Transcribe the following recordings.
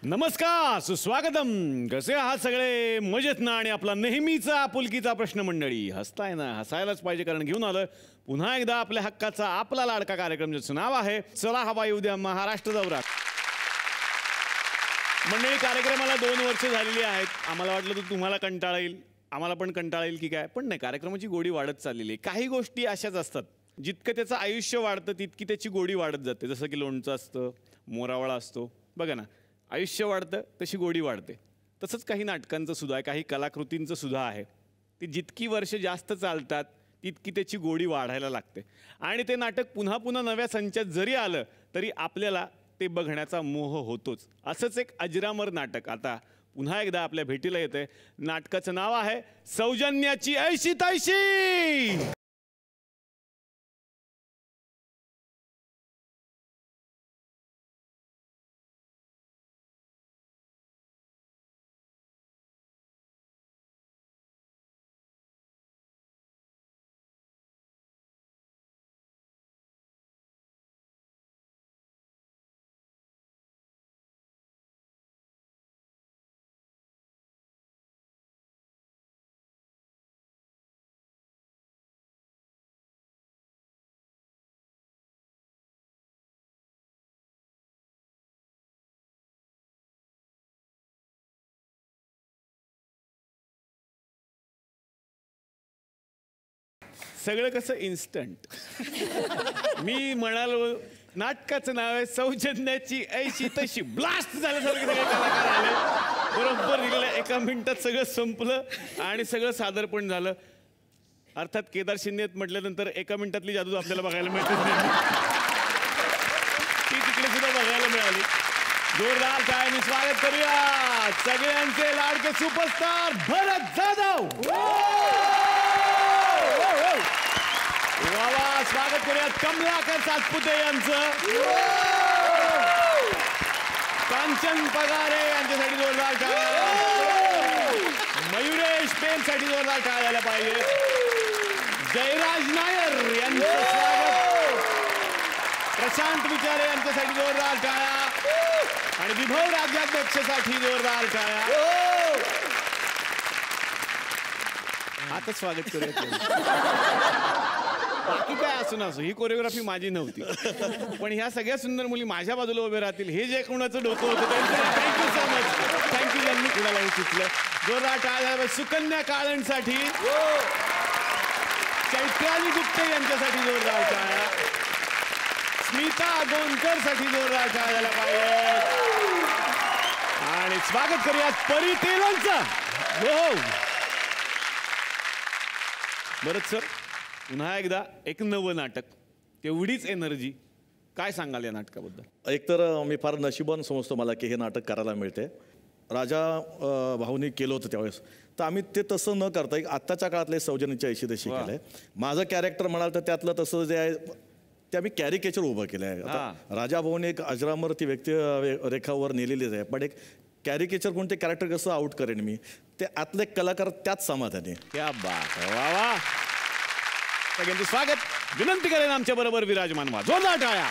नमस्कार, सुस्वागतम. कसे आहात सगळे? मजेत ना? आणि आपला नेहमीचा आपुलकीचा प्रश्न मंडळी, हसताय ना? हसायलाच पाहिजे, कारण घेऊन आलं पुन्हा एकदा आपल्या हक्काचा आपला लाडका कार्यक्रम, ज्याचं नाव आहे चला हवा येऊ द्या महाराष्ट्र दौरा. मंडळी, कार्यक्रमाला 2 वर्ष झालेली आहेत. आम्हाला वाटलं तर तुम्हाला कंटाळा येईल, आम्हाला पण कंटाळा येईल की काय, पण नाही, कार्यक्रमाची गोडी वाढत चाललेली आहे. काही गोष्टी अशाच असतात, जितकं त्याचं आयुष्य वाढतं तितकी त्याची गोडी वाढत जाते. जसं की लोणचं असतं, मोरावळा असतो, बघा ना, आयुष्य वाढतं तशी गोडी वाढते. तसंच काही नाटकांचं सुद्धा आहे, काही कलाकृतींचं सुद्धा आहे. ती जितकी वर्ष जास्त चालतात तितकी त्याची गोडी वाढायला लागते. आणि ते नाटक पुन्हा पुन्हा नव्या संचात जरी आलं तरी आपल्याला ते बघण्याचा मोह होतोच. असंच एक अजरामर नाटक आता पुन्हा एकदा आपल्या भेटीला येतंय. नाटकाचं नाव आहे सौजन्याची ऐशी तैशी. सगळं कसं इन्स्टंट. मी म्हणालो नाटकाचं नाव आहे सौजन्याची ऐशी तशी, ब्लास्ट झाल्यासारखे सगळे कलाकार आले, बरोबर निघाले. 1 मिनिटात सगळं संपलं आणि सगळं सादरपण झालं. अर्थात केदार शिंदे म्हटल्यानंतर 1 मिनिटातली जादू आपल्याला बघायला मिळते, ती तिकडे सुद्धा बघायला मिळाली. जोरदार टाळ्यांनी स्वागत करूया सगळ्यांचे लाडके सुपरस्टार भरत जाधव. वा, स्वागत करूयात कमलाकर सातपुते यांचं. कांचन पगारे यांच्यासाठी जोरदार टाळ्या. मयुरेश पेनसाठी जोरदार टाळ्या झाल्या पाहिजे. जयराज नायर यांचं स्वागत. प्रशांत विचारे यांच्यासाठी जोरदार टाळ्या. आणि विभव राज्याध्यक्षसाठी जोरदार टाळ्या. आता स्वागत करूया. बाकी काय असू नसो, ही कोरिओग्राफी माझी नव्हती, पण ह्या सगळ्या सुंदर मुली माझ्या बाजूला उभे राहतील हे जे कोणाचं डोकं होतं थँक्यू सो मच. थँक्यू ज्यांनी कुणाला हे सुचलं. जोरदार टाळ्या सुकन्या काळणसाठी. चैत्राली गुप्ते यांच्यासाठी जोरदार टाळ्या. स्मिता गोंदकर साठी जोरदार टाळ्या झाल्या पाहिजे. आणि स्वागत करूयात परी तेलंचं. बरंच सर, पुन्हा एकदा एक नवं नाटक, तेवढीच एनर्जी. काय सांगाल या नाटकाबद्दल? एकतर मी फार नशिबान समजतो मला की हे नाटक करायला मिळते. राजा भाऊनी केलं होतं त्यावेळेस, तर आम्ही ते तसं न करता एक आत्ताच्या काळातले सौजन्याची ऐशी तशी केलं आहे. माझं कॅरेक्टर म्हणाल तर त्यातलं तसं जे आहे ते आम्ही कॅरिकेचर उभं केलं आहे. आता राजा भाऊने एक अजरामर ती व्यक्ती रेखावर नेलेलीच आहे, पण एक कॅरिकेचर कोणते कॅरेक्टर कसं आउट करेन मी, ते आतले कलाकार त्याच समाधानी. क्या बात. वा वा, सगळ्यांचं स्वागत. विनंती करेन आमच्या बरोबर विराजमान व्हा. जोरदार टाळ्या.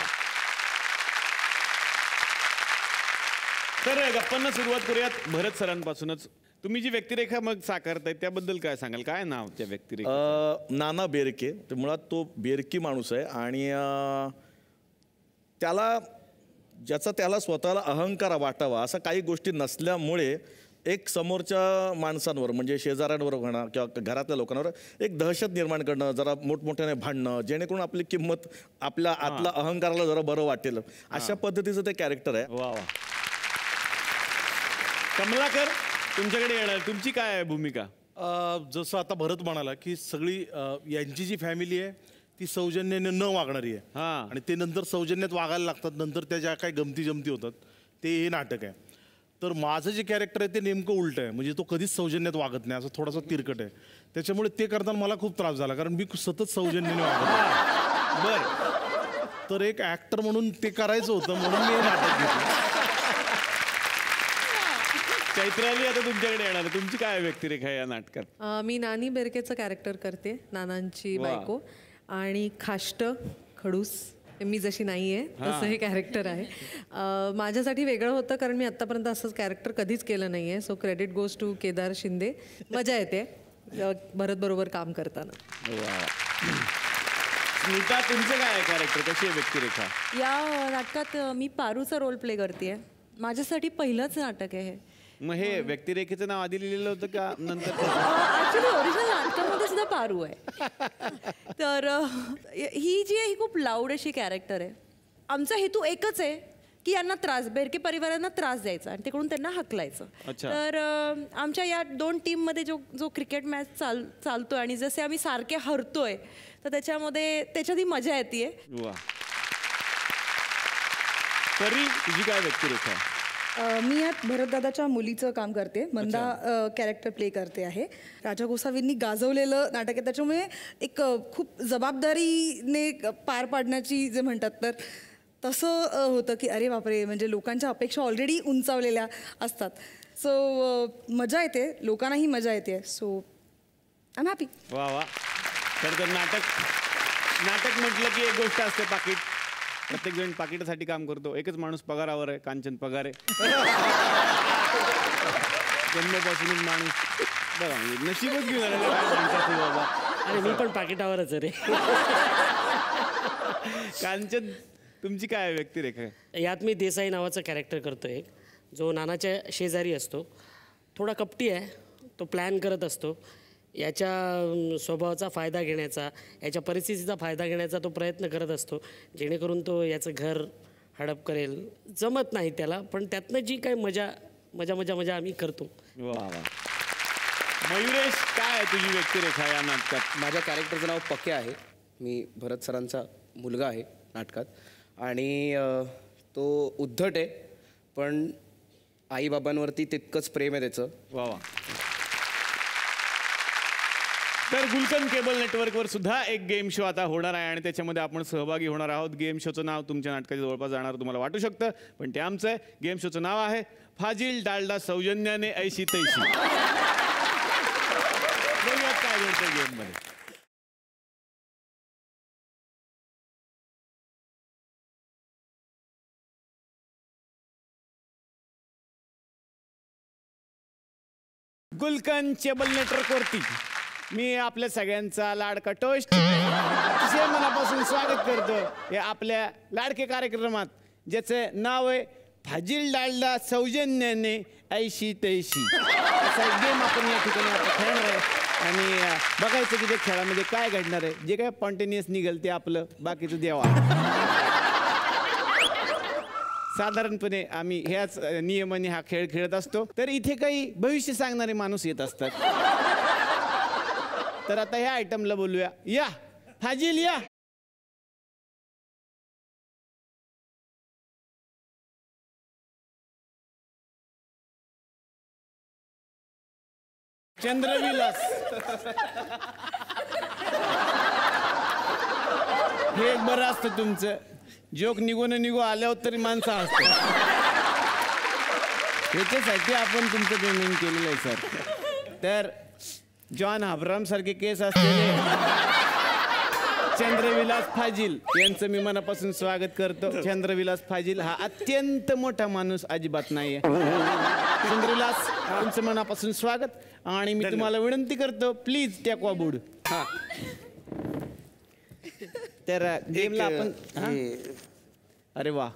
तर गप्पांना सुरुवात करूयात भरत सरांपासूनच. तुम्ही जी व्यक्तिरेखा मग साकारताय त्याबद्दल काय सांगाल? काय नाव त्या व्यक्तिरेखा? नाना बेरके. तर मुळात तो बेरकी माणूस आहे आणि त्याला स्वतःला अहंकार वाटावा असा काही गोष्टी नसल्यामुळे एक समोरच्या माणसांवर म्हणजे शेजाऱ्यांवर म्हणा किंवा घरातल्या लोकांवर एक दहशत निर्माण करणं, जरा मोठमोठ्याने भांडणं, जेणेकरून आपली किंमत आपल्या आतला अहंकाराला जरा बरं वाटेल, अशा पद्धतीचं ते कॅरेक्टर आहे. वा वा. कमलाकर, तुमच्याकडे येणार, तुमची काय आहे भूमिका? जसं आता भरत म्हणाला की सगळी यांची जी फॅमिली आहे ती सौजन्याने न वागणारी आहे आणि ते नंतर सौजन्यात वागायला लागतात. नंतर त्या ज्या काही गमती जमती होतात ते हे नाटक आहे. तर माझं जे कॅरेक्टर आहे ते नेमकं उलट आहे, म्हणजे तो कधीच सौजन्यात वागत नाही, असं थोडासा तिरकट आहे. त्याच्यामुळे ते करताना मला खूप त्रास झाला, कारण मी सतत सौजन्याने वागत. बर. तर एक ऍक्टर म्हणून ते करायचं होतं, म्हणून मी हे नाटक घेतलं. चैत्राली, आता तुमच्याकडे येणार, तुमची काय व्यक्तिरेखा या नाटकात? मी नानी बेरकेचं कॅरेक्टर करते, नानांची बायको, आणि खाष्ट खडूस मी जशी नाही आहे तसं हे कॅरेक्टर आहे. माझ्यासाठी वेगळं होतं कारण मी आत्तापर्यंत असंच कॅरेक्टर कधीच केलं नाही आहे. So credit goes to Kedar Shinde. मजा येते भरत बरोबर काम करताना. स्मिता, तुमचं काय आहे कॅरेक्टर, कशी आहे व्यक्तिरेखा? या नाटकात मी पारूचा रोल प्ले करते. माझ्यासाठी पहिलंच नाटक आहे हे. मग हे व्यक्तिरेखेचं नाव आधी लिहिलेलं होतं का नंतर? ॲक्च्युली ओरिजिनल नाटकामध्ये सुद्धा पारू आहे. तर ही जी आहे ही खूप लाऊड अशी कॅरेक्टर आहे. आमचा हेतू एकच आहे की यांना त्रास, बेरके परिवारांना त्रास द्यायचा आणि तिकडून त्यांना हकलायचं. तर आमच्या या 2 टीममध्ये जो क्रिकेट मॅच चालतोय आणि जसे आम्ही सारखे हरतोय तर त्याच्यात ही मजा येते. वा. तरी तुझी काय व्यक्तिरेखा? मी यात भरतदादाच्या मुलीचं काम करते. मंदा कॅरेक्टर प्ले करते आहे. राजा गोसावींनी गाजवलेलं नाटक आहे त्याच्यामुळे एक खूप जबाबदारीने पार पाडण्याची जे म्हणतात तर तसं होतं की अरे बापरे, म्हणजे लोकांच्या अपेक्षा ऑलरेडी उंचावलेल्या असतात. सो मजा येते, लोकांनाही मजा येते. So I am happy. वा वा. तर नाटक म्हटलं की एक गोष्ट असते पाकिट. प्रत्येक जण पाकिटासाठी काम करतो. एकच माणूस पगारावर आहे, कांचन पगारे. जन्मापासूनच माणूस बघा नशीबच घेऊन आलेला बाबा. आणि मी पण पाकिटावरच आहे रे. कांचन, तुमची काय व्यक्तिरेखा? यात मी देसाई नावाचं कॅरेक्टर करतो एक, जो नानाच्या शेजारी असतो. थोडा कपटी आहे, तो प्लॅन करत असतो. याच्या स्वभावाचा फायदा घेण्याचा, याच्या परिस्थितीचा फायदा घेण्याचा तो प्रयत्न करत असतो, जेणेकरून तो याचं घर हडप करेल. जमत नाही त्याला, पण त्यातनं जी काही मजा आम्ही करतो. वा वा. मयुरेश, काय आहे तुझी व्यक्तिरेखा या नाटकात? माझ्या कॅरेक्टरचं नाव पक्या आहे. मी भरत सरांचा मुलगा आहे नाटकात. आणि तो उद्धट आहे, पण आईबाबांवरती तितकंच प्रेम आहे त्याचं. वा वा. तर गुलकंद केबल नेटवर्कवर सुद्धा एक गेम शो आता होणार आहे आणि त्याच्यामध्ये आपण सहभागी होणार आहोत. गेम शोचं नाव तुमच्या नाटकाच्या जवळपास जाणार तुम्हाला वाटू शकतं, पण ते आमचं आहे. गेम शोचं नाव आहे फाजील डालडा सौजन्याने ऐशी तैशी. बघूयात काय घडतं गेममध्ये. गुलकंद केबल नेटवर्कवरती मी आपल्या सगळ्यांचा लाडका टोस्ट अतिशय मनापासून स्वागत करतो या आपल्या लाडके कार्यक्रमात, ज्याचं नाव आहे फाजील डालडा सौजन्याने ऐशी तैशी. असा एक गेम आपण या ठिकाणी आता खेळणार आहे आणि बघायचं की त्या खेळामध्ये काय घडणार आहे. जे काय स्पॉन्टेनियस निघेल ते आपलं, बाकीचं देवा. साधारणपणे आम्ही ह्याच नियमाने हा खेळ खेळत असतो. तर इथे काही भविष्य सांगणारे माणूस येत असतात. तर आता ह्या आयटमला बोलूया. या फाजील या. चंद्रविलास, हे एक बरं असतं तुमचं. जोक निघो आल्यावर तरी माणसं असतं. त्याच्यासाठी आपण तुमचं पेमेंट केलेलं आहे सर. तर जॉन अब्राहम सारखे केस असलेले चंद्रविलास फाजील यांचं मी मनापासून स्वागत करतो. चंद्रविलास फाजील हा अत्यंत मोठा माणूस अजिबात नाहीये. चंद्रविलास, तुमचं मनापासून स्वागत आणि मी तुम्हाला विनंती करतो, प्लीज टेकवा बुड. तर गेमला आपण अरे वा,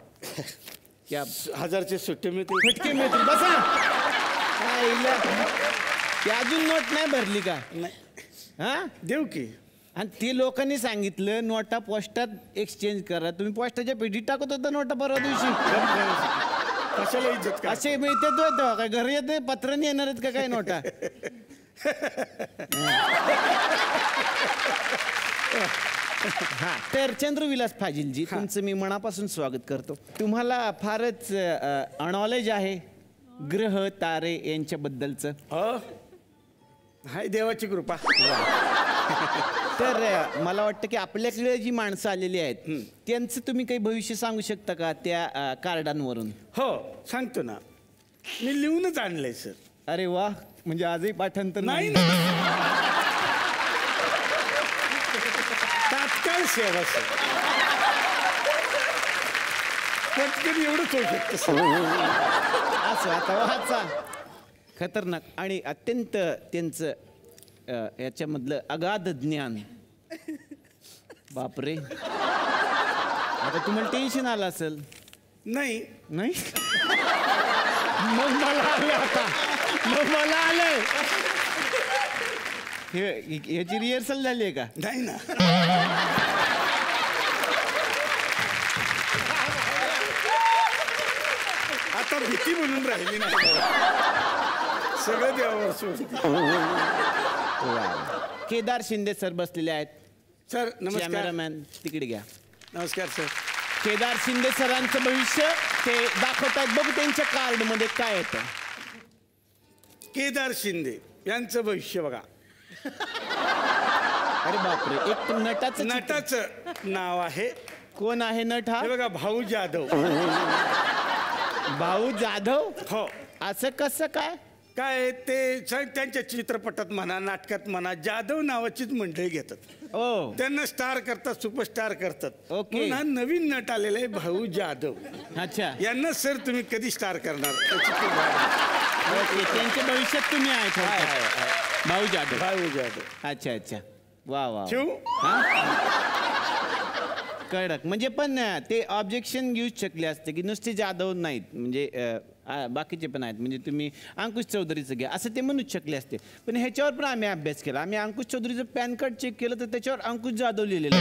क्या 1000ची सुट्टी मिळते, फटके मिळतील. बसा. ती अजून नोट नाही भरली का? हा, देऊ की. आणि ते लोकांनी सांगितलं नोटा पोस्टात एक्सचेंज करा. तुम्ही पोस्टाच्या पेटीत टाकत होता नोटा परवा दिवशी. कशाला इज्जत असे मिळतात होतं काय? घरी येते पत्रांनी येणार आहेत का काय नोटा? हा, तर चंद्रविलास फाजीलजी, तुमचं मी मनापासून स्वागत करतो. तुम्हाला फारच अनॉलेज आहे ग्रह तारे यांच्याबद्दलचं. हाय, देवाची कृपा. तर मला वाटतं की आपल्याकडे जी माणसं आलेली आहेत त्यांचं तुम्ही काही भविष्य सांगू शकता का त्या कार्डांवरून? हो, सांगतो ना. मी लिहूनच आणलंय सर. अरे वा, म्हणजे आजही पाठांतर नाही. तात्काळ सेवा सर. पटकन एवढंच होऊ शकतं सर. असं आता वाचा खतरनाक आणि अत्यंत त्यांचं याच्यामधलं अगाध ज्ञान. बापरे, आता तुम्हाला टेन्शन आलं असेल. नाही नाही मग मला आलं आता, मग मला आलंय. ह्याची रिहर्सल झाली आहे का? नाही ना. आता भीती म्हणून राहिली नाही, सगळं देवावर सोडून. केदार शिंदे सर बसलेले आहेत. सर नमस्कार. कॅमेरामॅन तिकडे घ्या. नमस्कार सर. केदार शिंदे सरांचं भविष्य ते दाखवतात. बघू त्यांच्या कार्ड मध्ये काय येतं. केदार शिंदे यांचं भविष्य बघा. अरे बापरे, एक नटाचं नटाचं नाव आहे. कोण आहे नट हा? हे बघा, भाऊ जाधव. भाऊ जाधव. हो. असं कसं काय? काय ते त्यांच्या चित्रपटात म्हणा, नाटकात म्हणा, जाधव नावाचीच मंडळी घेतात. ओ, त्यांना स्टार करतात, सुपरस्टार करतात. ओके. म्हणून हा नवीन नट आलेला आहे भाऊ जाधव. अच्छा. यांना सर तुम्ही कधी स्टार करणार त्याची खूप ओके, त्यांच्या भविष्यात तुम्ही आहे भाऊ जाधव. भाऊ जाधव. अच्छा अच्छा, वा वा. शिव कडक. म्हणजे पण ते ऑब्जेक्शन घेऊ शकले असते की नुसते जाधव नाहीत, म्हणजे बाकीचे पण आहेत, म्हणजे तुम्ही अंकुश चौधरीचं घ्या असं ते म्हणूच शकले असते. पण ह्याच्यावर पण आम्ही अभ्यास केला. आम्ही अंकुश चौधरीचं पॅन कार्ड चेक केलं तर त्याच्यावर अंकुश जाधव लिहिलेलं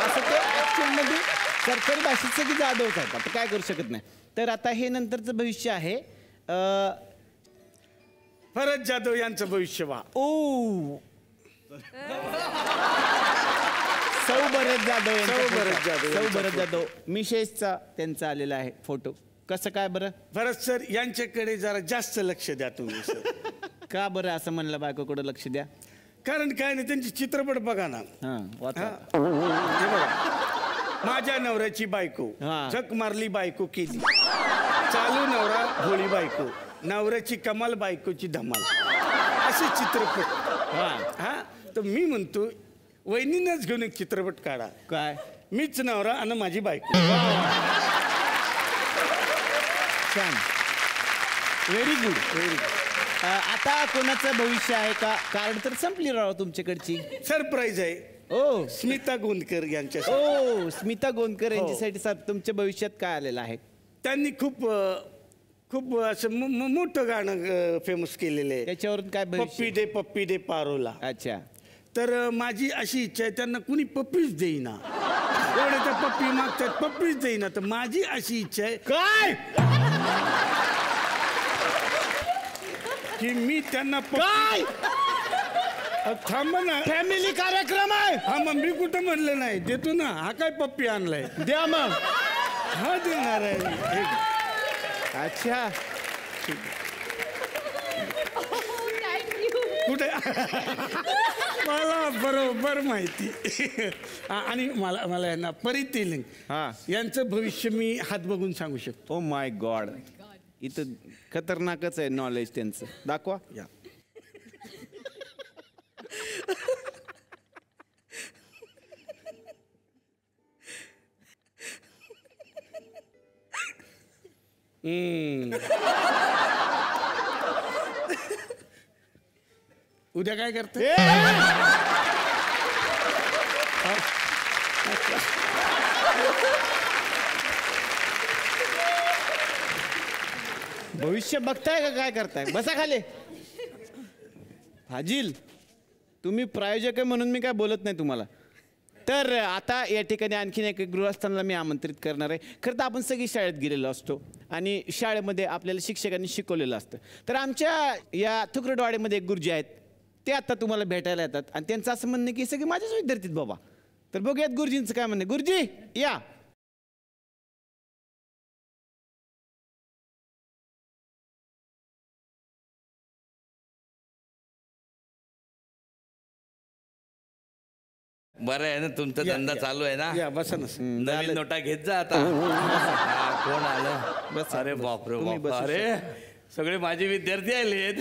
असं ते ॲक्च्युअलमध्ये सरकारी भाषेत सगळी जाधवच आहेत. आता काय करू शकत नाही. तर आता हे नंतरचं भविष्य आहे भरत जाधव यांचं भविष्य वा. ओ, सौ भरत जाधव. सौ भरत जाधव मिसेसचा त्यांचा आलेला आहे फोटो. कसं काय बरं? भरत सर यांच्याकडे जरा जास्त लक्ष द्या तुम्ही सर. का बरं असं म्हणलं? बायकोकडे लक्ष द्या. कारण काय नाही, त्यांची चित्रपट बघा ना. हा, हे बघा, माझ्या नवऱ्याची बायको, हा. झक मारली बायको केली, चालू नवरा भोळी बायको, नवऱ्याची कमाल बायकोची धमाल, असे चित्रपट. हा, तर मी म्हणतो वहिनीनंच घेऊन एक चित्रपट काढा. काय? मीच नवरा आणि माझी बायको. छान, व्हेरी गुड, व्हेरी गुड. आता कोणाचं भविष्य आहे का? कार्ड तर संपली राव तुमच्याकडची. सरप्राईज आहे. ओ, स्मिता गोंदकर यांच्या. ओ, स्मिता गोंदकर यांच्यासाठी सर तुमच्या भविष्यात काय आलेलं आहे? त्यांनी खूप असं मोठं गाणं फेमस केलेलं आहे. त्याच्यावरून काय भविष्य? पप्पी दे पारोला. अच्छा. तर माझी अशी इच्छा आहे, त्यांना कुणी पप्पीच देईना. एवढे तर पप्पी मागतात, पप्पीच देईना. तर माझी अशी इच्छा आहे काय की मी त्यांना काय? थांब ना, फॅमिली कार्यक्रम आहे. हा मग मी कुठं म्हणलं नाही, देतो ना. हा काय पप्पी आणलाय? द्या मग. हा देणार आहे. अच्छा, कुठे? मला बरोबर माहिती. आणि मला यांना परितेलिंग यांचं भविष्य मी हात बघून सांगू शकतो. ओ माय गॉड, इथं खतरनाकच आहे नॉलेज त्यांचं. दाखवा. या. उद्या काय करते? भविष्य बघताय का काय करताय? बसा खाली. फाजील, तुम्ही प्रायोजक आहे म्हणून मी काय बोलत नाही तुम्हाला. तर आता या ठिकाणी आणखीन एक गृहस्थांना मी आमंत्रित करणार आहे. खरं तर आपण सगळी शाळेत गेलेलो असतो आणि शाळेमध्ये आपल्याला शिक्षकांनी शिकवलेलं असतं. तर आमच्या या थुकरडवाडीमध्ये एक गुरुजी आहेत, ते आता तुम्हाला भेटायला येतात आणि त्यांचं असं म्हणणं की सगळे माझेच विद्यार्थी बाबा. तर बघूयात गुरुजींचं काय म्हणणं. गुरुजी या. बरं आहे ना, तुमचा धंदा चालू आहे ना. या बसा ना. नवीन नोटा घेत जा आता. हा, कोण आलं? बस. अरे बापरे तुम्ही बाप. बसू अरे सगळे माझे विद्यार्थी आलेत.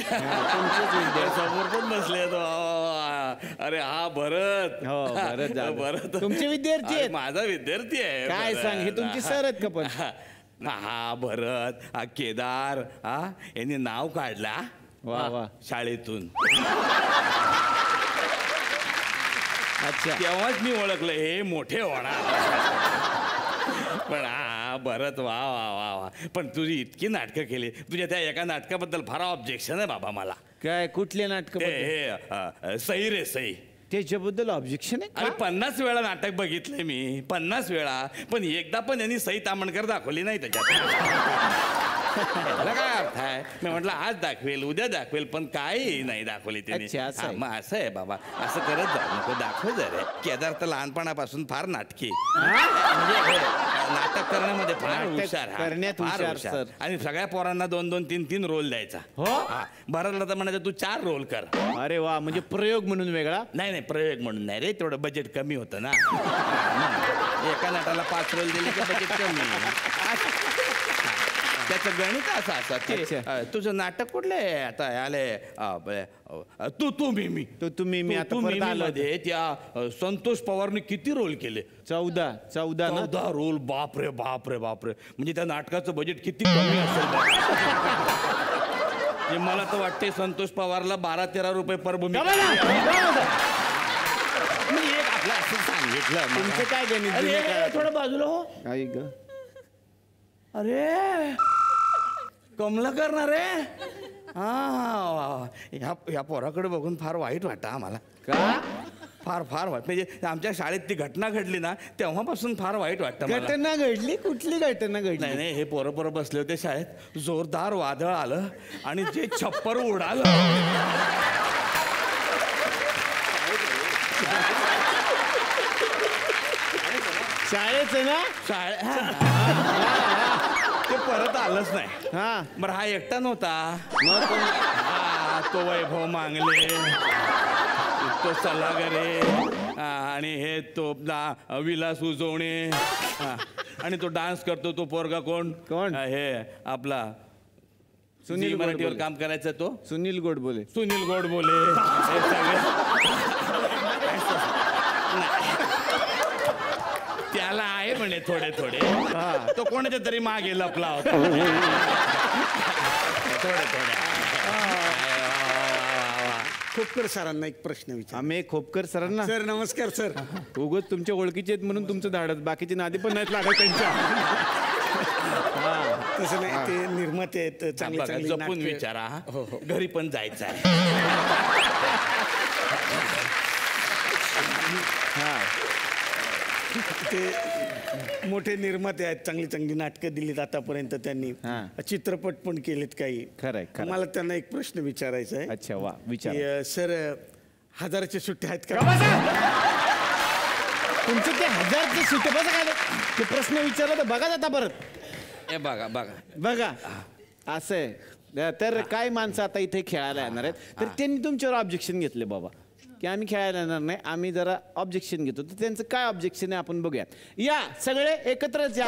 समोर पण बसलेत. अरे हा भरत हो, भरत जाधव. भरत तुमचे विद्यार्थी आहेत? अरे, माझा विद्यार्थी आहे काय भरत. सांग, हे तुमची सर आहेत का पण? हा भरत हा केदार हा यांनी नाव काढला वा वा. शाळेतून अच्छा. तेव्हाच मी ओळखलं हे मोठे होणार. पण हा भरत वा वा वा वा. पण तुझी इतकी नाटकं केली, तुझ्या त्या एका नाटकाबद्दल फार ऑब्जेक्शन आहे बाबा मला. काय कुठले नाटक? हे सई रे सई. त्याच्याबद्दल ऑब्जेक्शन आहे अरे 50 वेळा नाटक बघितलंय मी, 50 वेळा, पण एकदा पण यांनी सई तामणकर दाखवली नाही त्याच्यात. त्याला काय अर्थ आहे? मी म्हटलं आज दाखवेल, उद्या दाखवेल, पण काही नाही दाखवली अच्छा, असं त्यांनी. आहे. मग असं आहे बाबा, असं करत जाऊ नको, दाखव जरा. केदार तर लहानपणापासून फार नाटकी, म्हणजे हे, नाटक करण्यामध्ये फार नाटक हुशार, हा. करण्यात फार हुशार, हुशार. सर. आणि सगळ्या पोरांना 2-2, 3-3 रोल द्यायचा. हा. भरतला तर म्हणायचं तू 4 रोल कर. अरे वा, म्हणजे प्रयोग म्हणून वेगळा? नाही नाही, प्रयोग म्हणून नाही रे, तेवढं बजेट कमी होतं ना. एका नटाला 5 रोल दिले की बजेट कमी. त्याचं गणित असं असं. तुझं नाटक कुठलं आहे आता? आले तू मी तुम्ही मी आता परत आलो. मध्ये त्या संतोष पवारने किती रोल केले? 14 ना? 14 रोल. बापरे बापरे बापरे. म्हणजे त्या नाटकाचं बजेट किती कमी असेल बघ. म्हणजे मला तर वाटते संतोष पवारला 12-13 रुपये पर भूमी. मी एक आपलं असं सांगितलं. तुमचं काय गणित? अरे थोडं बाजूला हो. काय ग? अरे कमलाकर ना रे. हा, ह्या पोराकडे बघून फार वाईट वाटतं आम्हाला. का? फार फार वाईट. म्हणजे आमच्या शाळेत ती घटना घडली ना, तेव्हापासून फार वाईट वाटतं मला. घटना घडली? कुठली घटना घडली? नाही नाही, हे पोरं बसले होते शाळेत, जोरदार वादळ आलं आणि जे छप्पर उडालं. शाळेचं ना? ते परत आलंच नाही. हा. बरं हा एकटा नव्हता. मग कोण? हा, तो वैभव मांगले, तो सल्लागरे, आणि हे तो विलास उजवणे, आणि तो डान्स करतो तो पोरगा कोण? हे आपला सुनील मराठीवर गोडबोले. काम करायचा तो सुनील गोडबोले. सुनील गोडबोले. हे सगळे त्याला आहे म्हणे थोडे थोडे. तो कोणाच्या तरी मागे लपला होता. थोडे. खोपकर सरांना एक प्रश्न विचार. आम्ही खोपकर सरांना? सर नमस्कार सर. उगत तुमच्या ओळखीचे आहेत म्हणून तुमचं धाडत, बाकीचे नादी पण नाहीत लागत त्यांच्या. तसं नाही, ते निर्माते आहेत चांगले बघा, चांगले जपून नाटकं. विचारा. हो हो, घरी पण जायचं आहे. ते मोठे निर्माते आहेत, चांगली चांगली नाटकं दिलीत आतापर्यंत त्यांनी. चित्रपट पण केलेत काही. खरंय. मला त्यांना एक प्रश्न विचारायचा आहे. अच्छा वा, विचार. की, सर हजाराच्या सुट्ट्या आहेत का? तुमचं ते 1000चे सुट्टे बघा काय ते प्रश्न विचारला तर बघा आता परत. हे बघा असं आहे. तर काय माणसं आता इथे खेळायला येणार आहेत, तर त्यांनी तुमच्यावर ऑब्जेक्शन घेतले बाबा की आम्ही खेळायला येणार नाही, आम्ही जरा ऑब्जेक्शन घेतो. तर त्यांचं काय ऑब्जेक्शन आहे आपण बघूया. या सगळे एकत्रच या.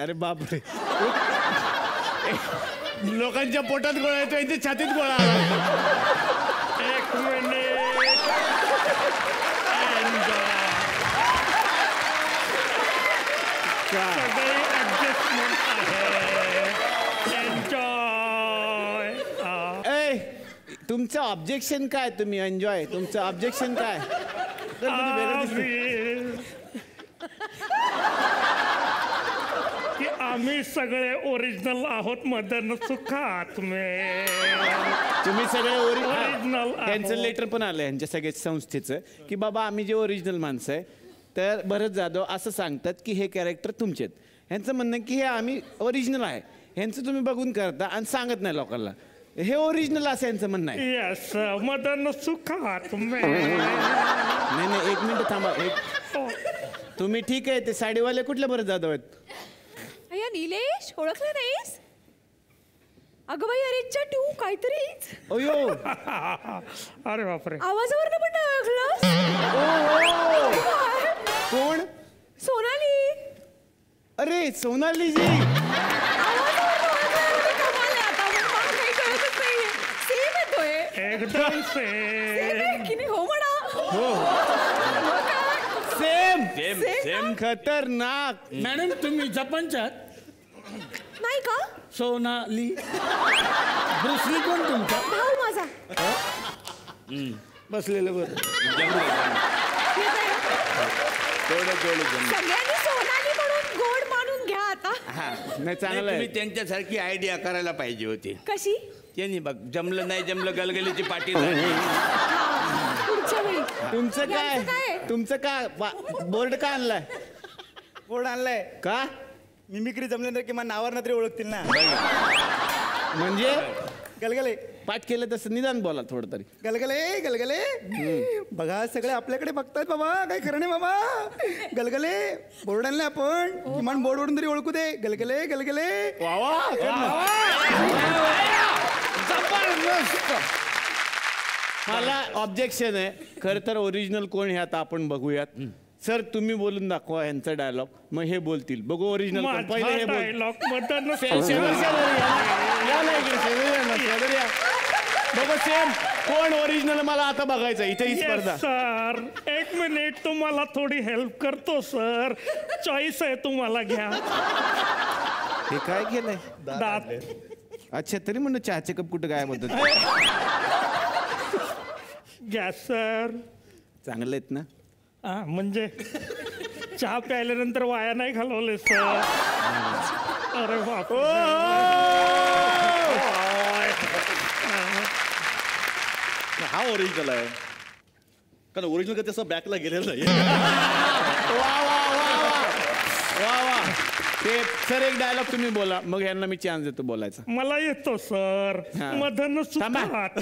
अरे बापरे, लोकांच्या पोटात गोळा येतो, यांच्या छातीत गोळा आला. एक मिनिट. तुमचं ऑब्जेक्शन काय? तुम्ही एन्जॉय, तुमचं ऑब्जेक्शन काय? की आम्ही सगळे ओरिजिनल आहोत मदन सुखात मे. तुम्ही सगळे Original त्यांचं आहोत. लेटर पण आलं यांच्या सगळ्या संस्थेचं की बाबा आम्ही जे ओरिजिनल माणसं आहे तर भरत जाधव असं सांगतात की हे कॅरेक्टर तुमचे आहेत. ह्यांचं म्हणणं आहे की हे आम्ही ओरिजिनल आहे, ह्यांचं तुम्ही बघून करता आणि सांगत नाही लोकांना. हे ओरिजिनल असं यांचं म्हणणं आहे. येस मदन सुखात मे. नाही एक मिनिट थांबा. तुम्ही ठीक आहे, ते साडीवाले कुठल्या भरत जाधव आहेत? अय्या नीलेश ओळखलं नाहीस? अगं बाई अरेच्या टू काहीतरीच. अयो अरे बापरे. आवाजावरनं पण नाही ओळखलं. कोण? सोनाली. अरे सोनालीजी. एकदम सेम. हो म्हणा. Same same same. खतरनाक. मॅडम तुम्ही जपानच्या नाही का? सोनाली. ब्रुसली कोण तुमचा? भाऊ माझा. बसलेलं बरं. सगळ्यांनी सोनाली म्हणून गोड मानून घ्या आता. नाही चांगलं तुम्ही आहे. त्यांच्यासारखी आयडिया करायला पाहिजे होती. कशी? त्यांनी बघ जमलं नाही जमलं गलगलीची पाठी झाली. पुढच्या वेळी. तुमचं यांचं काय? काय? तुमचं काय बोर्ड का आणलाय? बोर्ड आणलाय का? मिमिक्री जमले तर किमान नावावर तरी ओळखतील ना. म्हणजे गलगले पाठ केलं तसं निदान बोला थोडं तरी. गलगले गलगले बघा सगळे आपल्याकडे बघतायत बाबा, काही खरं नाही बाबा. गलगले बोर्ड आणलाय आपण, किमान बोर्डवरून तरी ओळखू दे. गलगले गलगले. मला ऑब्जेक्शन आहे. खरं तर ओरिजिनल कोण हे आता आपण बघूयात. सर तुम्ही बोलून दाखवा यांचा डायलॉग, मग हे बोलतील. बघू ओरिजिनल कोण. पहिले हे बोल. डायलॉग मदन बघू सेम कोण ओरिजिनल मला आता बघायचं. इथे ही स्पर्धा. सर एक मिनिट तुम्हाला थोडी हेल्प करतो सर. चॉईस आहे तुम्हाला घ्या. हे काय केलंय? दात. अच्छा तरी म्हणलं चहाचे कप कुठं काय होतं. घ्या सर. चांगले आहेत ना? म्हणजे चहा प्यायल्यानंतर वाया नाही घालवले सर. अरे बाप. हा ओरिजिनल आहे कारण ओरिजिनल का त्याचं बॅकला गेलेलं नाही. वा ते सर एक डायलॉग तुम्ही बोला, मग यांना मी चान्स देतो बोलायचा. मला येतो सर. मदन सुखात.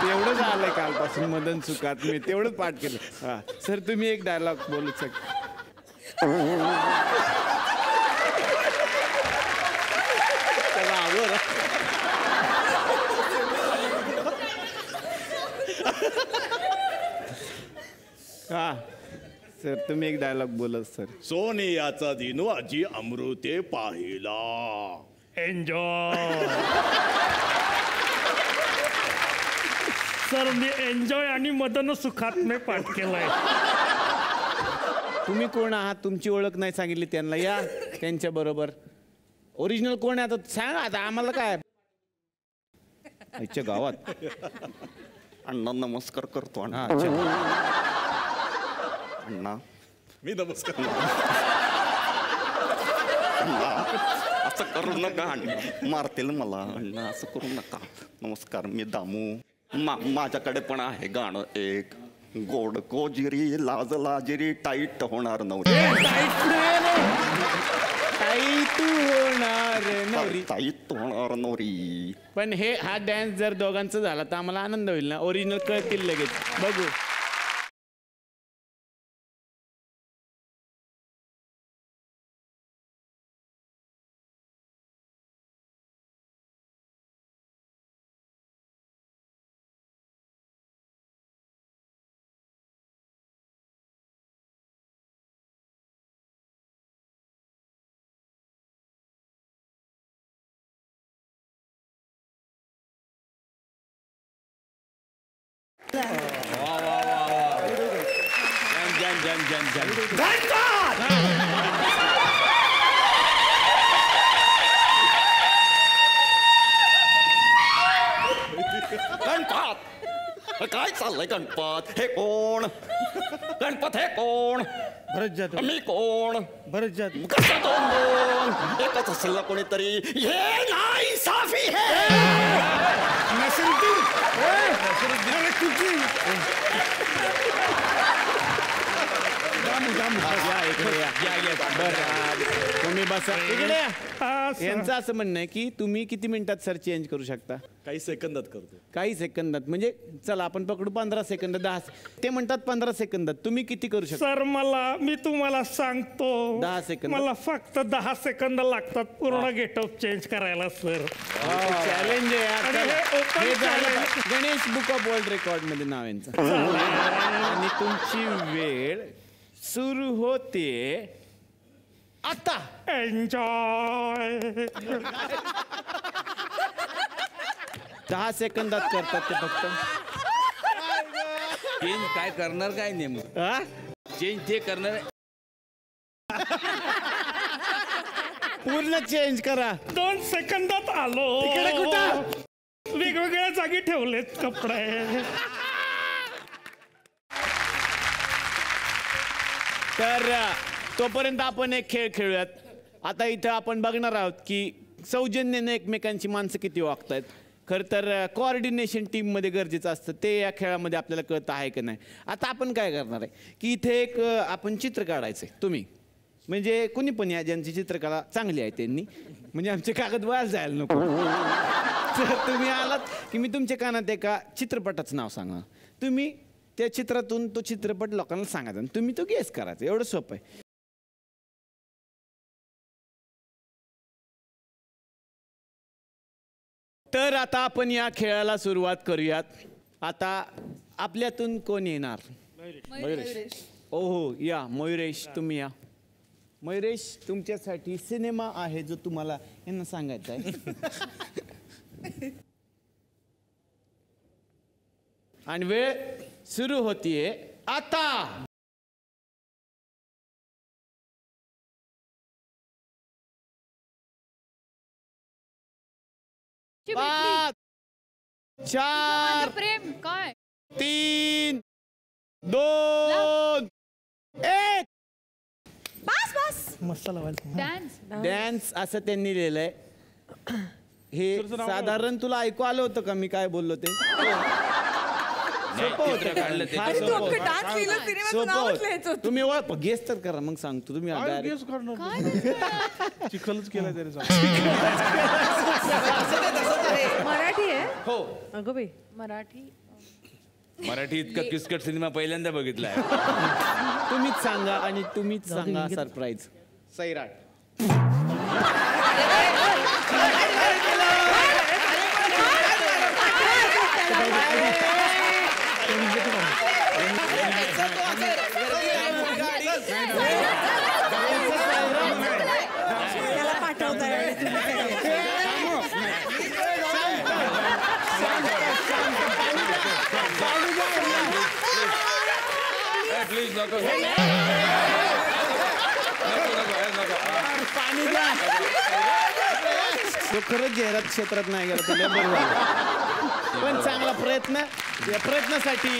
तेवढंच आलंय कालपासून मदन सुखात. मी तेवढंच पाठ केलं. हा सर तुम्ही एक डायलॉग बोलू शकता. हा सर तुम्ही एक डायलॉग बोलत सर. सोनियाचा दिनू आजी अमृते पाहिला. एन्जॉय. सर मी एन्जॉय आणि मदन सुखात मी पाठ केलाय. तुम्ही कोण आहात? तुमची ओळख नाही सांगितली त्यांना. या त्यांच्या बरोबर. ओरिजिनल कोण आहे आता सांगा. आता आम्हाला काय आजच्या गावात. अण्णा नमस्कार करतो अण्णा. अण्णा मी नमस्कार. अण्णा असं करू नका अण्णा, मारतील मला. अण्णा असं करू नका. नमस्कार मी दामू. माझ्याकडे पण आहे गाणं एक. गोड कोजिरी लाज लाजिरी टाईट होणार नव्हती. टाईट होणार नवरी. पण हे हा डॅन्स जर दोघांचा झाला तर आम्हाला आनंद होईल ना. ओरिजिनल कळतील लगेच. बघू. गणपत काय चाललंय? गणपत हे कोण? गणपत हे कोण? भरत जाधव. मी कोण? भरत जाधव. कसं दोन एकच असेल ना कोणीतरी. हे नाही साफी हे नसरुद्दीन. तुम्ही बसा इकडे या. यांचं असं म्हणणं आहे की तुम्ही किती मिनिटात सर चेंज करू शकता? काही सेकंदात करतो. काही सेकंदात म्हणजे चला आपण पकडू 15 सेकंद 10. ते म्हणतात 15 सेकंदात, तुम्ही किती करू शकता? सर मी तुम्हाला सांगतो 10 सेकंद. मला फक्त 10 सेकंद लागतात पूर्ण गेटअप चेंज करायला सर. चॅलेंज आहे यार. आणि हे open हे झालं. challenge. Ganesh book of world record मध्ये नाव यांचं. आणि तुमची वेळ सुरू होते आता. एन्जॉय. 10 सेकंदात करतात ते फक्त. चेंज काय करणार काय नेमकं? चेंज ते करणार पूर्ण चेंज करा. 2 सेकंदात आलो. तिकडे कुठं? वेगवेगळ्या जागी ठेवलेत कपडे. तर तोपर्यंत आपण एक खेळ खेळूयात. आता इथं आपण बघणार आहोत की सौजन्याने एकमेकांची माणसं किती वागतायत. खरं तर कोऑर्डिनेशन टीममध्ये गरजेचं असतं, ते या खेळामध्ये आपल्याला कळतं आहे की नाही. आता आपण काय करणार आहे की इथे एक आपण चित्र काढायचं आहे. तुम्ही म्हणजे कुणी पण या ज्यांची चित्रकला चांगली आहे त्यांनी, म्हणजे आमचे कागद वाया जायला नको. तर तुम्ही आलात की मी तुमच्या कानात एका चित्रपटाचं नाव सांगणार. तुम्ही त्या चित्रातून तो चित्रपट लोकांना सांगायचा आणि तुम्ही तो गेस करायचा. एवढं सोपं आहे. तर आता आपण या खेळाला सुरुवात करूयात. आता आपल्यातून कोण येणार? मयुरेश. ओहो या मयुरेश, तुम्ही या. मयुरेश, तुमच्यासाठी सिनेमा आहे जो तुम्हाला यांना सांगायचा आहे. आणि वेळ सुरू होतीये आता. 5 4 प्रेम काय 3 2 1. मस्त डान्स डॅन्स असं त्यांनी लिहिलंय. हे साधारण तुला ऐकू आलं होतं का मी काय बोललो ते? सोपं होतं. तुम्ही ओळख गेस तर करा मग सांगतो. तुम्ही चिखलच केला तरी मराठी आहे. हो. अगं बाई मराठी इतका किचकट सिनेमा पहिल्यांदा बघितलाय. तुम्हीच सांगा आणि तुम्हीच सांगा सरप्राईज. सैराट. प्लीज नको. पाणी द्या. तो खरंच जाहिरात क्षेत्रात नाही गेला तुला बरोबर. पण चांगला प्रयत्न. या प्रयत्नासाठी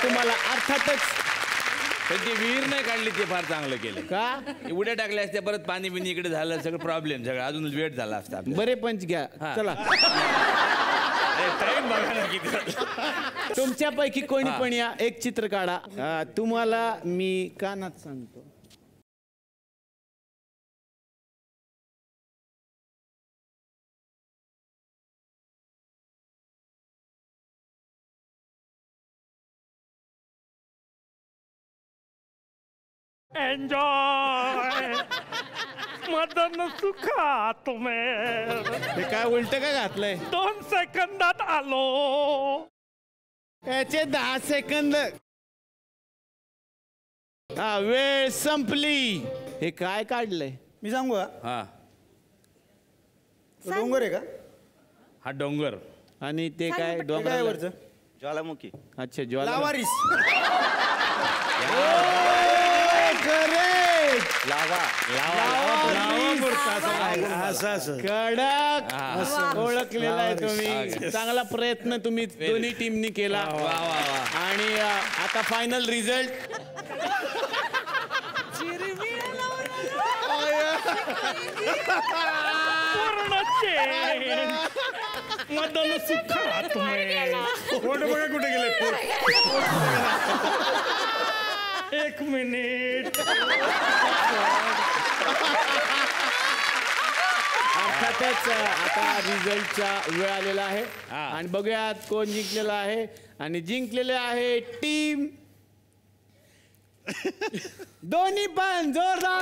तुम्हाला अर्थातच पण ती विहीर नाही काढली ते फार चांगलं केलं. का उड्या टाकल्या असत्या परत पाणी बिनी इकडे झालं सगळं प्रॉब्लेम सगळं अजून वेट झाला असता. बरे पंच घ्या. चला टाइम बघा ना किती. तुमच्यापैकी कोणी पण या एक चित्र काढा. तुम्हाला मी कानात सांगतो. एन्जॉय. मदन सुखा तुम्ही. हे काय उलट का घातलंय? 2 सेकंदात आलो. याचे 10 सेकंद. हा वेळ संपली. हे काय काढलंय? मी सांगू का? हा तो डोंगर आहे का? हा डोंगर. आणि ते काय डोंगर वरचं ज्वालामुखी. अच्छा ज्वाला. लावारिस. कडक ओळखलेला आहे तुम्ही. चांगला प्रयत्न तुम्ही दोन्ही टीमनी केला. आणि आता फायनल रिझल्ट पूर्ण चेंज. मदन सुखात में. पोट बघा कुठे गेले एक मिनिट. अर्थातच आता रिझल्टचा वेळ आलेला आहे आणि बघूयात कोण जिंकलेला आहे. आणि जिंकलेले आहे टीम दोन्ही पण जोरदार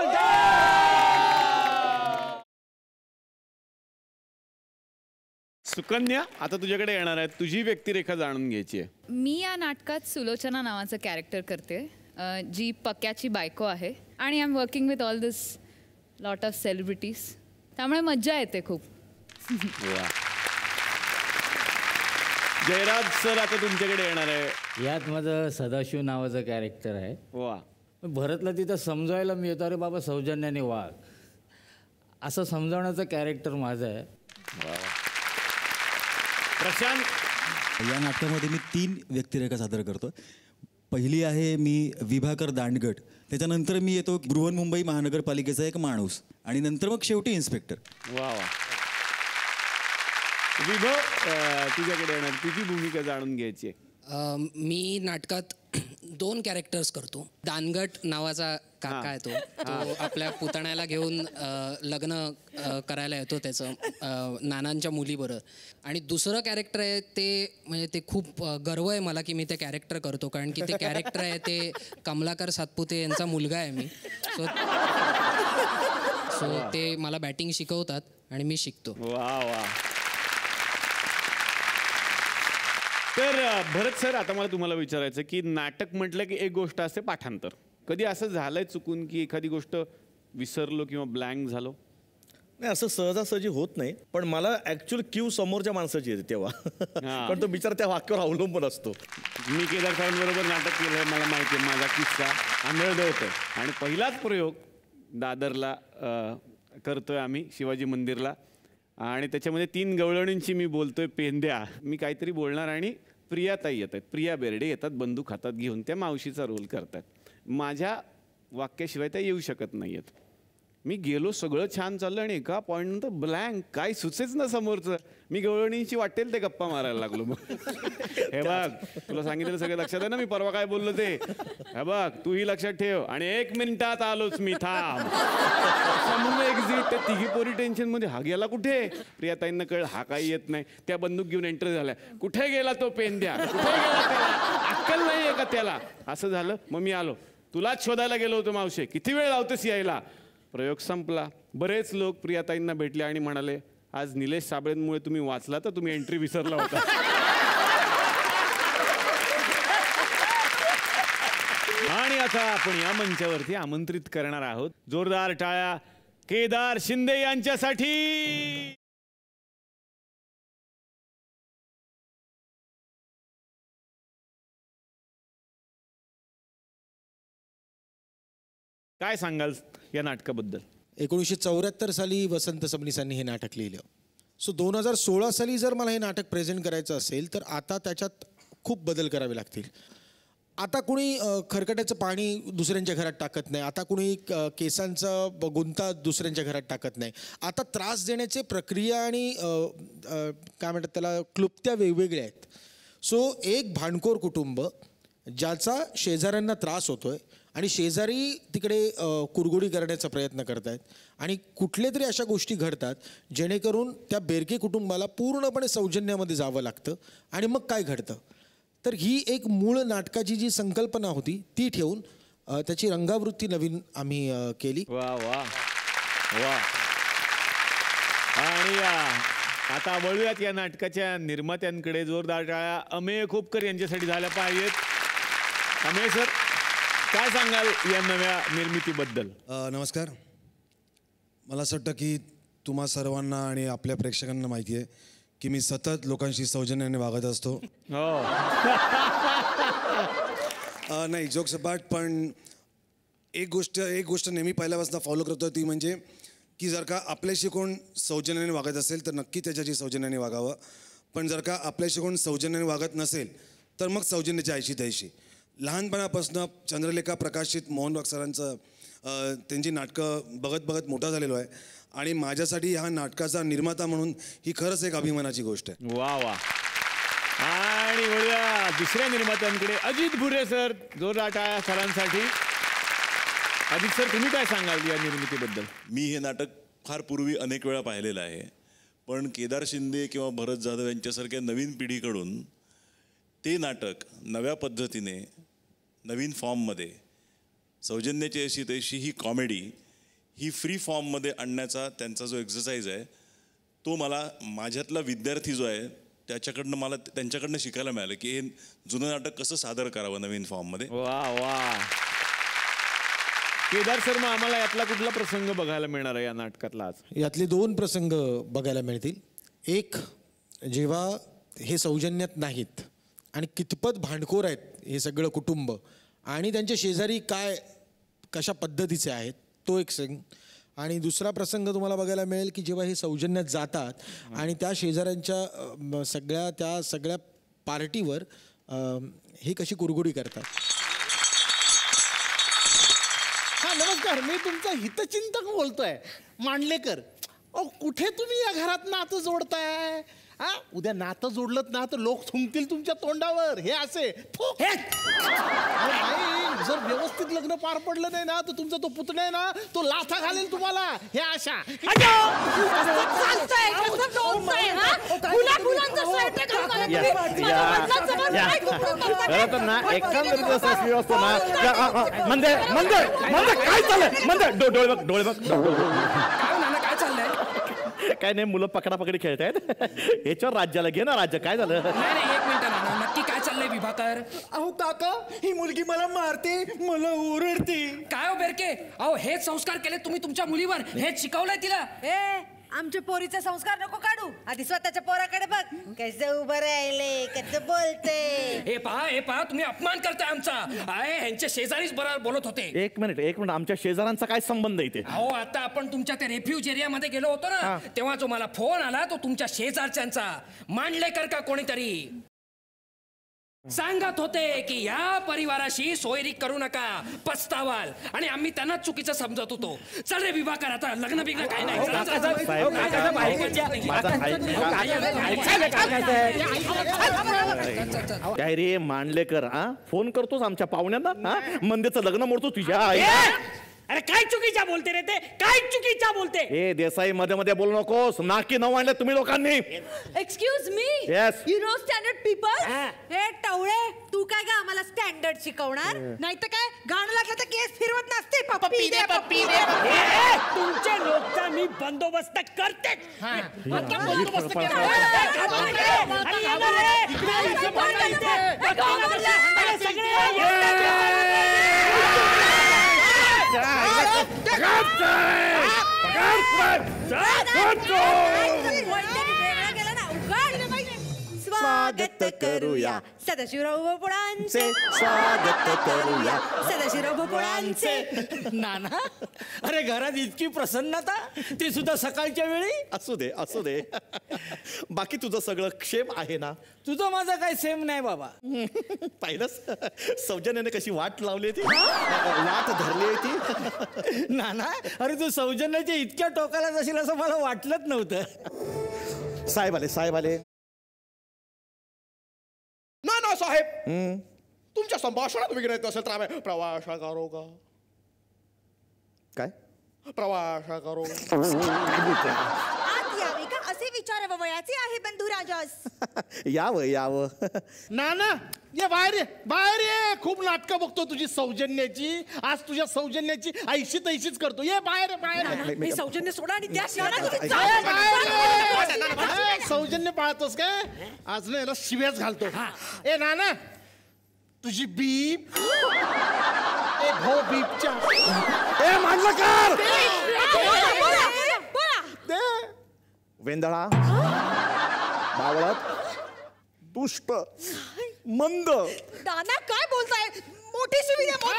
सुकन्या, आता तुझ्याकडे येणार आहे. तुझी व्यक्तिरेखा जाणून घ्यायची आहे. मी या नाटकात सुलोचना नावाचं कॅरेक्टर करते, जी पक्याची बायको आहे. आणि I am working with all this lot of celebrities, त्यामुळे मज्जा येते खूप. जयराज सर आता तुमच्याकडे येणार आहे. यात माझं सदाशिव नावाचं कॅरेक्टर आहे. वा. भरतला तिथं समजायला मी येतो, अरे बाबा सौजन्याने वाघ, असं समजावण्याचं कॅरेक्टर माझं आहे. प्रशांत, या नाटकामध्ये मी 3 व्यक्तिरेखा सादर करतो. पहिली आहे मी विभाकर दांडगट, त्याच्यानंतर मी येतो बृहन्मुंबई महानगरपालिकेचा एक माणूस, आणि नंतर मग शेवटी इन्स्पेक्टर. वा वा. विभव, तुझ्याकडे येणार, तुझी भूमिका जाणून घ्यायची आहे. मी नाटकात 2 कॅरेक्टर्स करतो. दानगट नावाचा काका आहे तो आपल्या पुतण्याला घेऊन लग्न करायला येतो त्याचं नानांच्या मुलीबरोबर. आणि दुसरं कॅरेक्टर आहे ते म्हणजे ते खूप गर्व आहे मला की मी ते कॅरेक्टर करतो, कारण की ते कॅरेक्टर आहे ते कमलाकर सातपुते यांचा मुलगा आहे मी. सो ते मला बॅटिंग शिकवतात आणि मी शिकतो. वा वा. तर भरत सर, आता मला तुम्हाला विचारायचं की नाटक म्हटलं की एक गोष्ट असते पाठांतर. कधी असं झालंय चुकून की एखादी गोष्ट विसरलो किंवा ब्लँक झालो? नाही, असं सहजासहजी होत नाही, पण मला ऍक्च्युअल क्यू समोरच्या माणसाची येते तेव्हा. पण तो बिचारा त्या वाक्यावर अवलंबून असतो. मी केदार साहेबांबरोबर नाटक केलं आहे, मला माहिती आहे. माझा किस्सा आंधळदळतोय आणि पहिलाच प्रयोग दादरला करतोय आम्ही शिवाजी मंदिरला, आणि त्याच्यामध्ये 3 गवळणींची मी बोलतोय पेंद्या. मी काहीतरी बोलणार आणि प्रियाताई येत आहेत, प्रिया बेर्डे येतात बंदूक हातात घेऊन, त्या मावशीचा रोल करतात. माझ्या वाक्याशिवाय त्या येऊ शकत नाही आहेत. मी गेलो, सगळं छान चाललं आणि एका पॉईंट नंतर ब्लँक, काय सुचेच ना समोरचं. मी गवळणींची वाटेल ते गप्पा मारायला लागलो. मग हे बघ, तुला सांगितलं सगळं लक्षात आहे ना मी परवा काय बोललो ते? हे बघ, तूही लक्षात ठेव. आणि 1 मिनिटात आलोच मी, थांब. एक्झिट. त्या तिघी पोरी टेन्शन मध्ये, हा गेला कुठे? प्रियाताईंना कळलं हा काही येत नाही. त्या बंदूक घेऊन एंटर झाल्या. कुठे गेला तो पेंद्या? कुठे गेला त्याला? अक्कल नाहीये का त्याला? असं झालं. मग मी आलो, तुलाच शोधायला गेलो होतो मावशे, किती वेळ लावतेस यायला? प्रयोग संपला. बरेच लोक प्रियाताईंना भेटले आणि म्हणाले, आज निलेश साबळेंमुळे तुम्ही वाचला, तर तुम्ही एंट्री विसरला होता. आणि आता आपण या मंचावरती आमंत्रित करणार आहोत जोरदार टाळ्या केदार शिंदे यांच्यासाठी. काय सांगाल या नाटकाबद्दल? 1974 साली वसंत सबनीसांनी हे नाटक लिहिलं. सो 2016 साली जर मला हे नाटक प्रेझेंट करायचं असेल तर आता त्याच्यात खूप बदल करावे लागतील. आता कुणी खरकट्याचं पाणी दुसऱ्यांच्या घरात टाकत नाही. आता कुणी केसांचा गुंता दुसऱ्यांच्या घरात टाकत नाही. आता त्रास देण्याचे प्रक्रिया आणि काय म्हणतात त्याला क्लुप्त्या वेगवेगळ्या आहेत. सो एक भांडखोर कुटुंब ज्याचा शेजाऱ्यांना त्रास होतोय आणि शेजारी तिकडे कुरगुडी करण्याचा प्रयत्न करत आहेत आणि कुठले तरी अशा गोष्टी घडतात जेणेकरून त्या बेरके कुटुंबाला पूर्णपणे सौजन्यामध्ये जावं लागतं. आणि मग काय घडतं तर ही एक मूळ नाटकाची जी संकल्पना होती ती ठेवून त्याची रंगावृत्ती नवीन आम्ही केली. वा वा वा. आणि आता वळूयात या नाटकाच्या निर्मात्यांकडे. जोरदार टाळ्या अमेय खोपकर यांच्यासाठी झाल्या पाहिजेत. अमेय सर, काय सांगाल या नव्या निर्मितीबद्दल? नमस्कार. मला असं वाटतं की तुम्हा सर्वांना आणि आपल्या प्रेक्षकांना माहिती आहे की मी सतत लोकांशी सौजन्याने वागत असतो. नाही, जोक्स अपार्ट, पण एक गोष्ट नेहमी पहिल्यापासून फॉलो करतो ती म्हणजे की जर का आपल्याशी कोण सौजन्याने वागत असेल तर नक्की त्याच्याशी सौजन्याने वागावं. पण जर का आपल्याशी कोण सौजन्याने वागत नसेल तर मग सौजन्याची आयशी त्याशी. लहानपणापासून चंद्रलेखा प्रकाशित मोहन वाघ सरांचं त्यांची नाटकं बघत बघत मोठा झालेलो आहे आणि माझ्यासाठी ह्या नाटकाचा निर्माता म्हणून ही खरंच एक अभिमानाची गोष्ट आहे. वा वा. आणि वळूया दुसऱ्या निर्मात्यांकडे. अजित भुरे सर, जोरदार टाळ्या सरांसाठी. अजित सर, तुम्ही काय सांगाल या निर्मितीबद्दल? मी हे नाटक फार पूर्वी अनेक वेळा पाहिलेलं आहे, पण केदार शिंदे किंवा भरत जाधव यांच्यासारख्या नवीन पिढीकडून ते नाटक नव्या पद्धतीने नवीन फॉर्ममध्ये सौजन्याची अशी तशी ही कॉमेडी ही फ्री फॉर्ममध्ये आणण्याचा त्यांचा जो एक्सरसाइज आहे तो मला माझ्यातला विद्यार्थी जो आहे मला त्यांच्याकडनं शिकायला मिळालं की हे जुनं नाटक कसं सादर करावं नवीन फॉर्ममध्ये. वा वा. केदार सर, मग आम्हाला यातला कुठला प्रसंग बघायला मिळणार आहे या नाटकातला आज? यातले 2 प्रसंग बघायला मिळतील. एक, जेव्हा हे सौजन्यात नाहीत आणि कितपत भांडखोर आहेत हे सगळं कुटुंब आणि त्यांचे शेजारी कशा पद्धतीचे आहेत, तो एक सीन. आणि दुसरा प्रसंग तुम्हाला बघायला मिळेल की जेव्हा हे सौजन्यात जातात आणि त्या शेजाऱ्यांच्या सगळ्या पार्टीवर हे कशी कुरघोडी करतात. हा, नमस्कार. मी तुमचा हितचिंतक बोलतोय, मांडलेकर. कुठे तुम्ही या घरात नातं जोडताय? हा, उद्या नातं जोडलं ना तर लोक थुंकतील तुमच्या तोंडावर. हे असे जर व्यवस्थित लग्न पार पडलं नाही ना तर तुमचा तो पुतण्या आहे ना तो लाथा घालेल तुम्हाला. हे अशा डोळे बघ काय नाही, मुलं पकडापकडी खेळतायत. याच्यावर राज्याला घे ना. राज्य काय झालं? नाही, 1 मिनिट ना, नक्की काय चाललंय विभाकर? अहो काका, ही मुलगी मला मारते, मला ओरडते. काय हो बेरके, अहो हेच संस्कार केले तुम्ही तुमच्या मुलीवर, हेच शिकवलंय तिला? आमच्या पोरीचे संस्कार नको काढू, आधी स्वतःच्या पोराकडे बघ कसं उभं राहिले, कसं बोलते. हे पहा तुम्ही अपमान करताय आमचा. ह्यांच्या शेजारीच बरोबर बोलत होते. एक मिनिट, आमच्या शेजाऱ्यांचा काय संबंध इथे? अहो, आता आपण तुमच्या त्या रेफ्युज एरियामध्ये गेलो होतो ना, तेव्हा जो मला फोन आला तो तुमच्या शेजारच्यांचा, मांडलेकर का कोणीतरी सांगत होते की या परिवाराशी सोयरी करू नका, पस्तावाल. आणि आम्ही त्यांना चुकीचं समजत होतो. चल रे विभाकर, आता लग्न बिग्न काय नाही. काय रे मांडलेकर, फोन करतोस आमच्या पाहुण्यांना, मंदेचं लग्न मोडतो तुझ्या आई. अरे काय चुकीचा बोलते रे ते, काय चुकीचा बोलते? ए देसाई, मध्ये मध्ये बोलू नकोस. नाकी नऊ आणले तुम्ही लोकांनी. Excuse me, Yes. You know standard people. हे टवळे, तू काय गा आम्हाला स्टँडर्ड शिकवणार? नाही तर काय, गाणं लागलं तर केस फिरवत नसते. पप्पी दे, पप्पी दे. तुमच्या लोकचा मी बंदोबस्त करते. स्वागत करूया सदाशिवराव भोपळांचे, स्वागत करूया सदाशिवराव भोपळांचे. नाना, अरे घरात इतकी प्रसन्नता, ती सुद्धा सकाळच्या वेळी. असू दे. बाकी तुझं सगळं क्षेम आहे ना? तुझं माझं काही सेम नाही बाबा. पाहिलंच सौजन्याने कशी वाट लावली ती, वाट धरली ती. नाना, अरे तू सौजन्याच्या इतक्या टोकाला जाशील असं मला वाटलंच नव्हतं. साहेब आले. ना साहेब, तुमच्या संभाषणात विघ्न असेल तर आम्ही प्रवासा करू का? काय प्रवासा करू? आत यावे का असे विचार वयाचे आहे बंधू राजास. यावं. ना ये बाहेर ये. खूप नाटकं बघतो तुझी सौजन्याची. आज तुझ्या सौजन्याची ऐशी तैशीच करतो. ये बाहेर. मी सौजन्य सोडा आणि त्या सौजन्य पाळतोस काय? आज ना याला शिव्याच घालतो. ए नाना, तुझी बीप ए भो बीपच्या ए मांडलेकर, वेंदळा, बावळट, दुष्ट, मंद. दाना काय बोलताय? मोठी शिवी द्या, मोठी.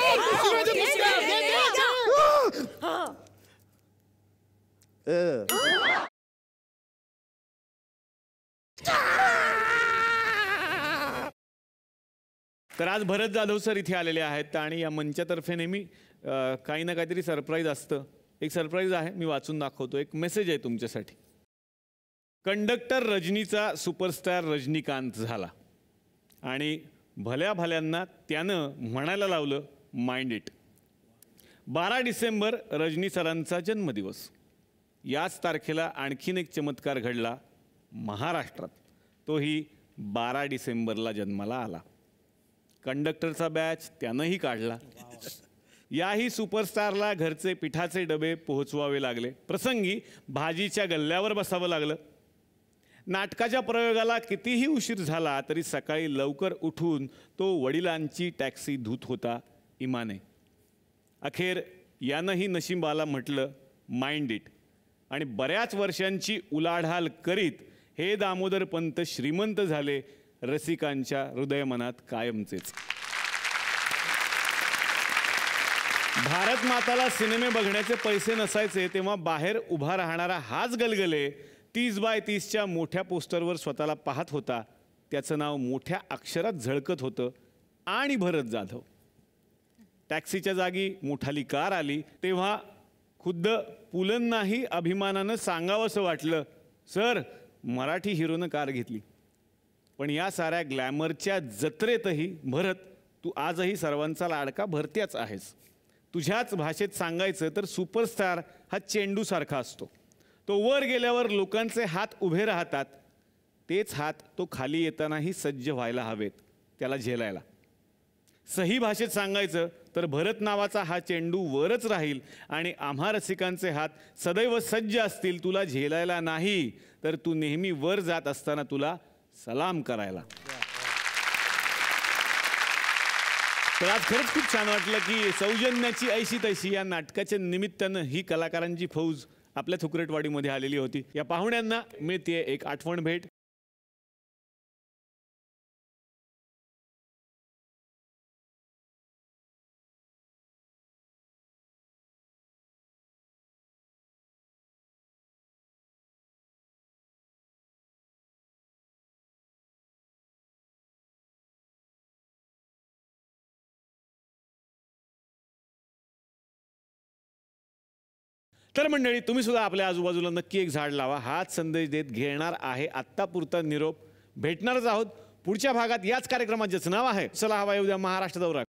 तर आज भरत जाधव सर इथे आलेले आहेत आणि या मंचातर्फे नेहमी काही ना काहीतरी सरप्राईज असतं. एक सरप्राईज आहे, मी वाचून दाखवतो. एक मेसेज आहे तुमच्यासाठी. कंडक्टर रजनीचा सुपरस्टार रजनीकांत झाला आणि भल्या भल्यांना त्यानं म्हणायला लावलं माइंड इट. 12 डिसेंबर रजनी सरांचा जन्मदिवस. याच तारखेला आणखीन एक चमत्कार घडला महाराष्ट्रात. तोही 12 डिसेंबरला जन्माला आला. कंडक्टरचा बॅच त्यानंही काढला. याही सुपरस्टारला घरचे पिठाचे डबे पोहोचवावे लागले. प्रसंगी भाजीच्या गल्ल्यावर बसावं लागलं. नाटकाच्या प्रयोगाला कितीही उशीर झाला तरी सकाळी लवकर उठून तो वडिलांची टॅक्सी धूत होता इमाने. अखेर यानंही नशिबाला म्हटलं माइंड इट आणि बऱ्याच वर्षांची उलाढाल करीत हे दामोदर पंत श्रीमंत झाले रसिकांच्या हृदयमनात कायमचेच. भारत माताला सिनेमे बघण्याचे पैसे नसायचे तेव्हा बाहेर उभा राहणारा हाच गलगले 30x30च्या मोठ्या पोस्टरवर स्वतःला पाहत होता. त्याचं नाव मोठ्या अक्षरात झळकत होतं आणि भरत जाधव. टॅक्सीच्या जागी मोठाली कार आली तेव्हा खुद्द पुलंनाही अभिमानानं सांगावंसं वाटलं, सर मराठी हिरोनं कार घेतली. पण या साऱ्या ग्लॅमरच्या जत्रेतही भरत तू आजही सर्वांचा लाडका भरत्याच आहेस. तुझ्याच भाषेत सांगायचं तर सुपरस्टार हा चेंडूसारखा असतो. तो वर गेल्यावर लोकांचे हात उभे राहतात. तेच हात तो खाली येतानाही सज्ज व्हायला हवेत त्याला झेलायला. सही भाषेत सांगायचं तर भरत नावाचा हा चेंडू वरच राहील आणि आम्हा रसिकांचे हात सदैव सज्ज असतील तुला झेलायला नाही तर तू नेहमी वर जात असताना तुला सलाम करायला. तर आज खरंच खूप छान वाटलं की सौजन्याची ऐशी तैशी या नाटकाच्या निमित्तानं ही कलाकारांची फौज आपल्या थुकरटवाडीमध्ये आलेली होती. या पाहुण्यांना मिळते एक आठवण भेट. तर मंडळी तुम्ही सुद्धा आपल्या आजूबाजूला नक्की एक झाड लावा. हाच संदेश देत घेणार आहे आत्तापुरता निरोप. भेटणारच आहोत पुढच्या भागात याच कार्यक्रमाचेच नाव आहे चला हवा येऊ द्या महाराष्ट्र दौरा.